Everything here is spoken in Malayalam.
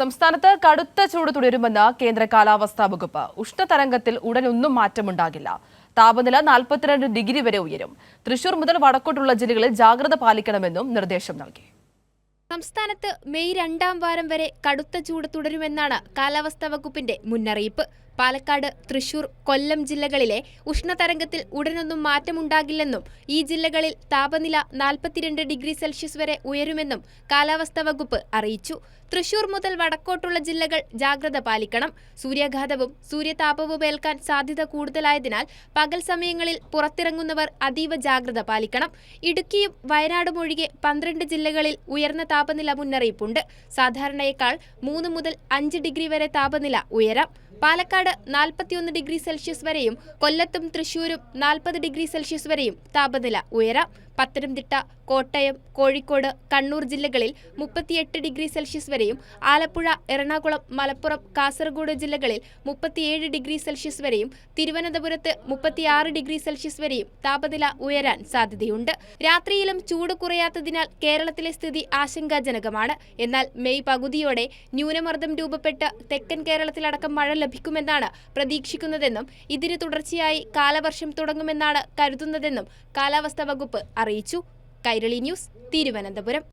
സംസ്ഥാനത്ത് കടുത്ത ചൂട് തുടരുമെന്ന് കേന്ദ്ര കാലാവസ്ഥാ വകുപ്പ്. ഉഷ്ണതരംഗത്തിൽ ഉടനൊന്നും മാറ്റമുണ്ടാകില്ല. താപനില 42 ഡിഗ്രി വരെ ഉയരും. തൃശൂർ മുതൽ വടക്കോട്ടുള്ള ജില്ലകളിൽ ജാഗ്രത പാലിക്കണമെന്നും നിർദ്ദേശം നൽകി. സംസ്ഥാനത്ത് മെയ് 2-ാം വാരം വരെ കടുത്ത ചൂട് തുടരുമെന്നാണ് കാലാവസ്ഥാ വകുപ്പിന്റെ മുന്നറിയിപ്പ്. പാലക്കാട്, തൃശൂർ, കൊല്ലം ജില്ലകളിലെ ഉഷ്ണതരംഗത്തിൽ ഉടനൊന്നും മാറ്റമുണ്ടാകില്ലെന്നും ഈ ജില്ലകളിൽ താപനില 42 ഡിഗ്രി സെൽഷ്യസ് വരെ ഉയരുമെന്നും കാലാവസ്ഥാ വകുപ്പ് അറിയിച്ചു. തൃശൂർ മുതൽ വടക്കോട്ടുള്ള ജില്ലകൾ ജാഗ്രത പാലിക്കണം. സൂര്യാഘാതവും സൂര്യതാപവും ഏൽക്കാൻ സാധ്യത കൂടുതലായതിനാൽ പകൽ സമയങ്ങളിൽ പുറത്തിറങ്ങുന്നവർ അതീവ ജാഗ്രത പാലിക്കണം. ഇടുക്കിയും വയനാടും ഒഴികെ 12 ജില്ലകളിൽ ഉയർന്ന താപനില മുന്നറിയിപ്പുണ്ട്. സാധാരണയേക്കാൾ 3 മുതൽ 5 ഡിഗ്രി വരെ താപനില ഉയരാം. പാലക്കാട് 41 ഡിഗ്രി സെൽഷ്യസ് വരെയും കൊല്ലത്തും തൃശൂരും 40 ഡിഗ്രി സെൽഷ്യസ് വരെയും താപനില ഉയരാം. പത്തനംതിട്ട, കോട്ടയം, കോഴിക്കോട്, കണ്ണൂർ ജില്ലകളിൽ 38 ഡിഗ്രി സെൽഷ്യസ് വരെയും ആലപ്പുഴ, എറണാകുളം, മലപ്പുറം, കാസർഗോഡ് ജില്ലകളിൽ 37 ഡിഗ്രി സെൽഷ്യസ് വരെയും തിരുവനന്തപുരത്ത് 36 ഡിഗ്രി സെൽഷ്യസ് വരെയും താപനില ഉയരാൻ സാധ്യതയുണ്ട്. രാത്രിയിലും ചൂട് കുറയാത്തതിനാൽ കേരളത്തിലെ സ്ഥിതി ആശങ്കാജനകമാണ്. എന്നാൽ മെയ് പകുതിയോടെ ന്യൂനമർദ്ദം രൂപപ്പെട്ട് തെക്കൻ കേരളത്തിലടക്കം മഴ ലഭിക്കുമെന്നാണ് പ്രതീക്ഷിക്കുന്നതെന്നും ഇതിന് തുടർച്ചയായി കാലവർഷം തുടങ്ങുമെന്നാണ് കരുതുന്നതെന്നും കാലാവസ്ഥാ വകുപ്പ് അറിയിച്ചു. കൈരളി ന്യൂസ്, തിരുവനന്തപുരം.